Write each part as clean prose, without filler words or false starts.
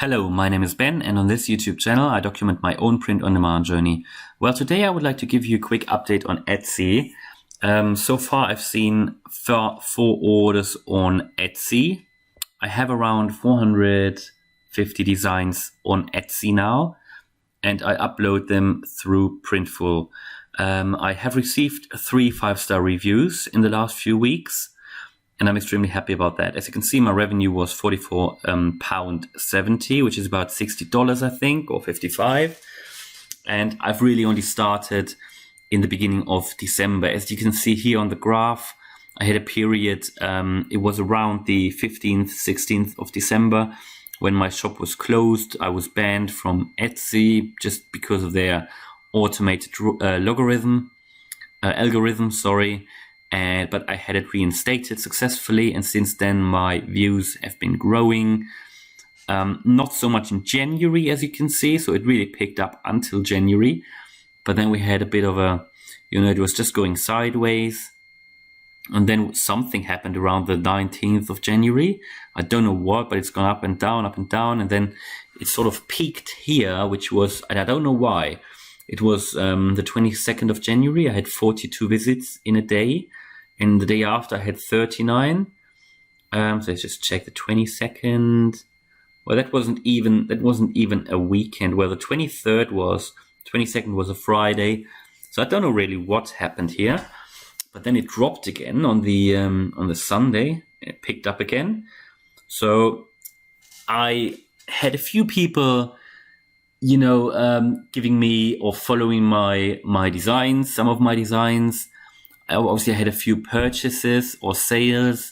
Hello, my name is Ben, and on this YouTube channel I document my own print-on-demand journey. Well, today I would like to give you a quick update on Etsy. So far I've seen four orders on Etsy. I have around 450 designs on Etsy now, and I upload them through Printful. I have received 3 5-star reviews in the last few weeks, and I'm extremely happy about that. As you can see, my revenue was £44.70, which is about $60, I think, or 55. And I've really only started in the beginning of December. As you can see here on the graph, I had a period, it was around the 15th, 16th of December when my shop was closed. I was banned from Etsy just because of their automated algorithm, but I had it reinstated successfully, and since then my views have been growing. Not so much in January, as you can see, so it really picked up until January, but then we had a bit of a, it was just going sideways, and then something happened around the 19th of January. I don't know what, but it's gone up and down, and then it sort of peaked here, which was, and I don't know why. It was the 22nd of January. I had 42 visits in a day. And the day after I had 39. So let's just check the 22nd. Well, that wasn't even a weekend. Well, the 22nd was a Friday. So I don't know really what happened here. But then it dropped again on the Sunday. It picked up again. So I had a few people, giving me or following my designs, some of my designs. Obviously, I had a few purchases or sales,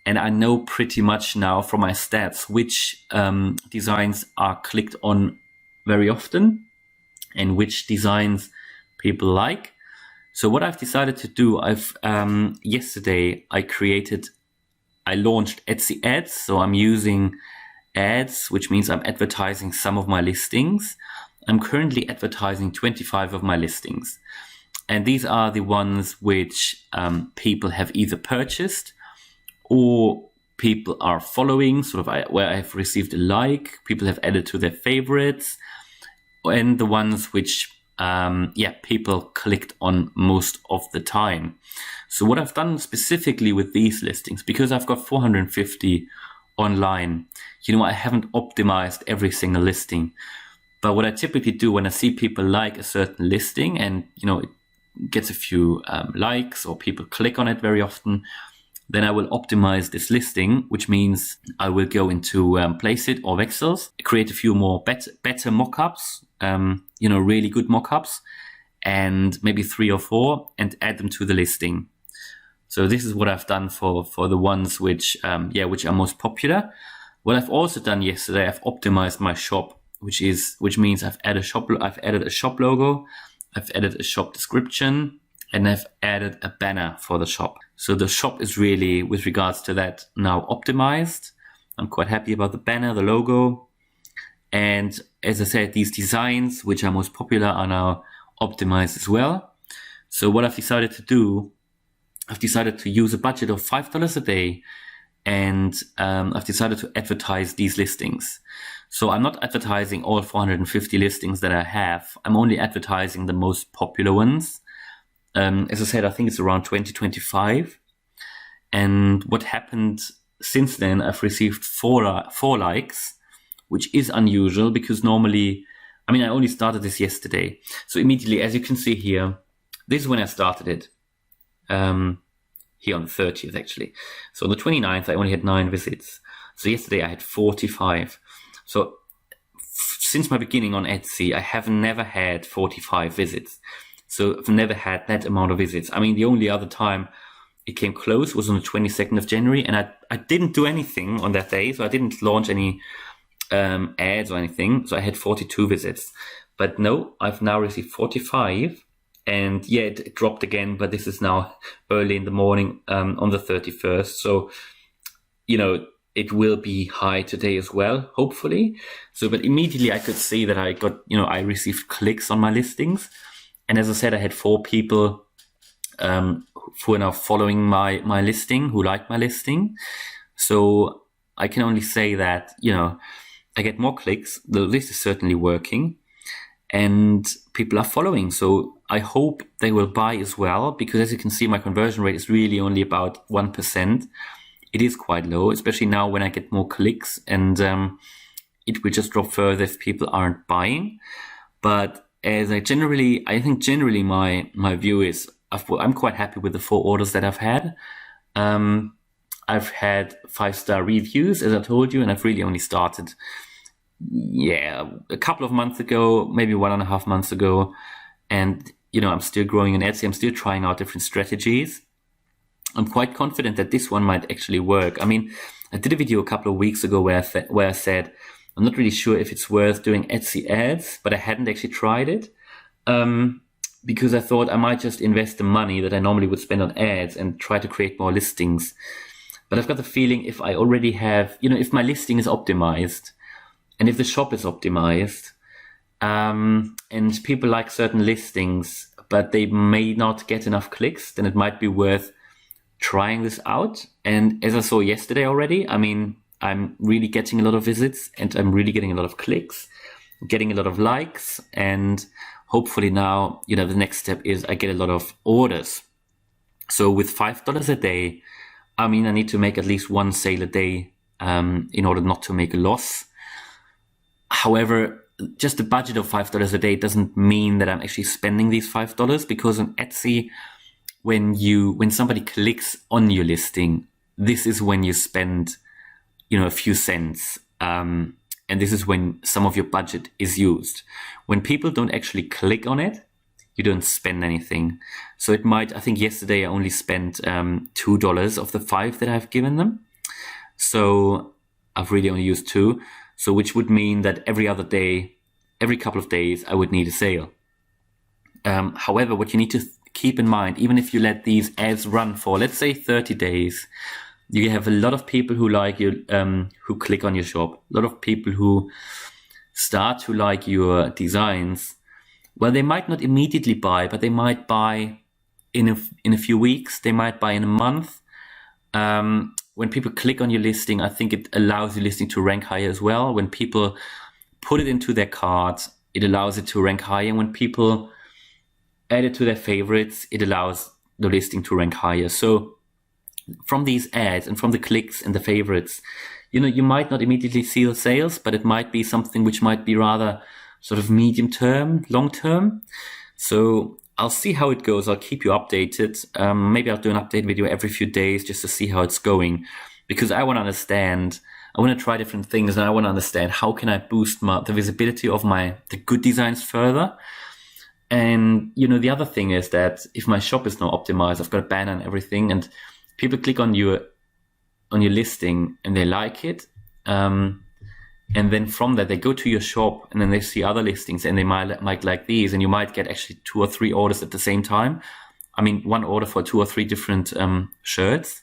and I know pretty much now from my stats which designs are clicked on very often and which designs people like. So what I've decided to do, yesterday I launched Etsy ads. So I'm using ads, which means I'm advertising some of my listings. I'm currently advertising 25 of my listings. And these are the ones which people have either purchased or people are following, where I've received a like, people have added to their favorites, and the ones which, people clicked on most of the time. So what I've done specifically with these listings, because I've got 450 online, I haven't optimized every single listing. But what I typically do when I see people like a certain listing and, it gets a few likes or people click on it very often, then I will optimize this listing, which means I will go into Place It or Vexels, create a few more better mockups, really good mockups, and maybe 3 or 4, and add them to the listing. So this is what I've done for the ones which are most popular. What I've also done yesterday, I've optimized my shop, which means I've added a shop logo, I've added a shop description, and I've added a banner for the shop. So the shop is really, with regards to that, now optimized. I'm quite happy about the banner, the logo. And as I said, these designs, which are most popular, are now optimized as well. So what I've decided to do, I've decided to use a budget of $5 a day, and I've decided to advertise these listings. So I'm not advertising all 450 listings that I have. I'm only advertising the most popular ones. As I said, I think it's around 2025. And what happened since then, I've received four likes, which is unusual because normally, I only started this yesterday. So immediately, as you can see here, this is when I started it. Here on the 30th, actually. So on the 29th, I only had 9 visits. So yesterday I had 45. So since my beginning on Etsy, I have never had 45 visits. So I've never had that amount of visits. The only other time it came close was on the 22nd of January, and I didn't do anything on that day. So I didn't launch any ads or anything. So I had 42 visits. But no, I've now received 45. And it dropped again, but this is now early in the morning on the 31st. So, it will be high today as well, hopefully. So, but immediately I could see that I got, I received clicks on my listings. And as I said, I had 4 people who are now following my listing, who like my listing. So I can only say that, I get more clicks. The list is certainly working, and people are following. So I hope they will buy as well, because as you can see, my conversion rate is really only about 1%. It is quite low, especially now when I get more clicks, and it will just drop further if people aren't buying. But as I think generally my view is I'm quite happy with the 4 orders that I've had. I've had 5-star reviews, as I told you, and I've really only started, a couple of months ago, maybe 1.5 months ago. And, I'm still growing in Etsy. I'm still trying out different strategies. I'm quite confident that this one might actually work. I mean, I did a video a couple of weeks ago where I said, I'm not really sure if it's worth doing Etsy ads, but I hadn't actually tried it. Because I thought I might just invest the money that I normally would spend on ads and try to create more listings. But I've got the feeling if I already have, if my listing is optimized and if the shop is optimized, and people like certain listings, but they may not get enough clicks, then it might be worth trying this out. And as I saw yesterday already, I mean, I'm really getting a lot of visits and I'm really getting a lot of clicks, getting a lot of likes, and hopefully now, the next step is I get a lot of orders. So with $5 a day, I mean, I need to make at least 1 sale a day in order not to make a loss. However, just a budget of $5 a day doesn't mean that I'm actually spending these $5, because on Etsy, when somebody clicks on your listing, this is when you spend, a few cents. And this is when some of your budget is used. When people don't actually click on it, you don't spend anything. So I think yesterday I only spent $2 of the 5 that I've given them. So I've really only used 2. So which would mean that every other day, every couple of days, I would need a sale. However, what you need to keep in mind, even if you let these ads run for, let's say 30 days, you have a lot of people who like you, who click on your shop, a lot of people who start to like your designs. Well, they might not immediately buy, but they might buy in a few weeks. They might buy in a month. When people click on your listing, I think it allows your listing to rank higher as well. When people put it into their cart, it allows it to rank higher. When people add it to their favorites, it allows the listing to rank higher. So from these ads and from the clicks and the favorites, you might not immediately see the sales, but it might be something which might be rather sort of medium term, long term. So I'll see how it goes. I'll keep you updated. Maybe I'll do an update video every few days just to see how it's going, because I want to understand. I want to try different things, and I want to understand how can I boost the visibility of the good designs further. And the other thing is that if my shop is not optimized, I've got a banner and everything, and people click on your listing and they like it. And then from that, they go to your shop and then they see other listings and they might like these, and you might get actually 2 or 3 orders at the same time. I mean, 1 order for 2 or 3 different shirts,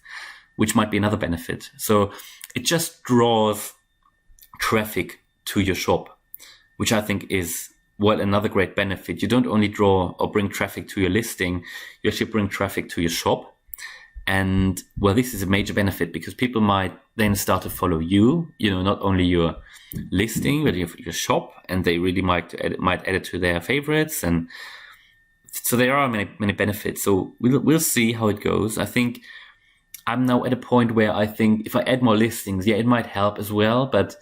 which might be another benefit. So it just draws traffic to your shop, which I think is, another great benefit. You don't only draw or bring traffic to your listing, you actually bring traffic to your shop. And this is a major benefit, because people might then start to follow you, not only your listing, but your shop, and they really might add it to their favorites. And so there are many benefits. So we'll see how it goes. I think I'm now at a point where I think if I add more listings, it might help as well. But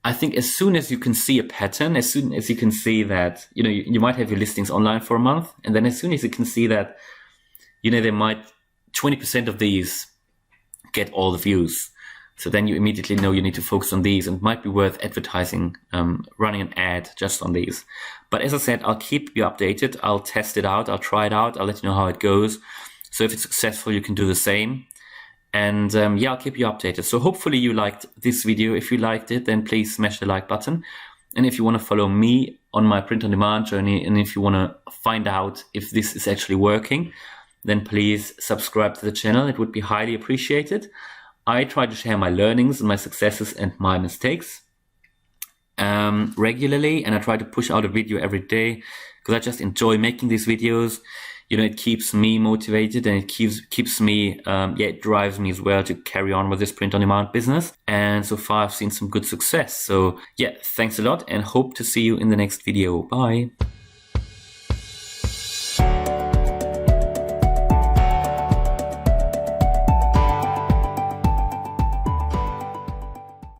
I think as soon as you can see a pattern, as soon as you can see that, you might have your listings online for a month, and then as soon as you can see that, they might 20% of these get all the views. So then you immediately know you need to focus on these, and it might be worth advertising, running an ad just on these. But as I said, I'll keep you updated. I'll test it out. I'll try it out. I'll let you know how it goes. So if it's successful, you can do the same. And I'll keep you updated. So hopefully you liked this video. If you liked it, then please smash the like button. And if you want to follow me on my print-on-demand journey, and if you want to find out if this is actually working, then please subscribe to the channel. It would be highly appreciated. I try to share my learnings and my successes and my mistakes regularly, and I try to push out a video every day because I just enjoy making these videos. it keeps me motivated, and it keeps me, it drives me as well to carry on with this print-on-demand business. And so far I've seen some good success. So yeah, thanks a lot, and hope to see you in the next video. Bye.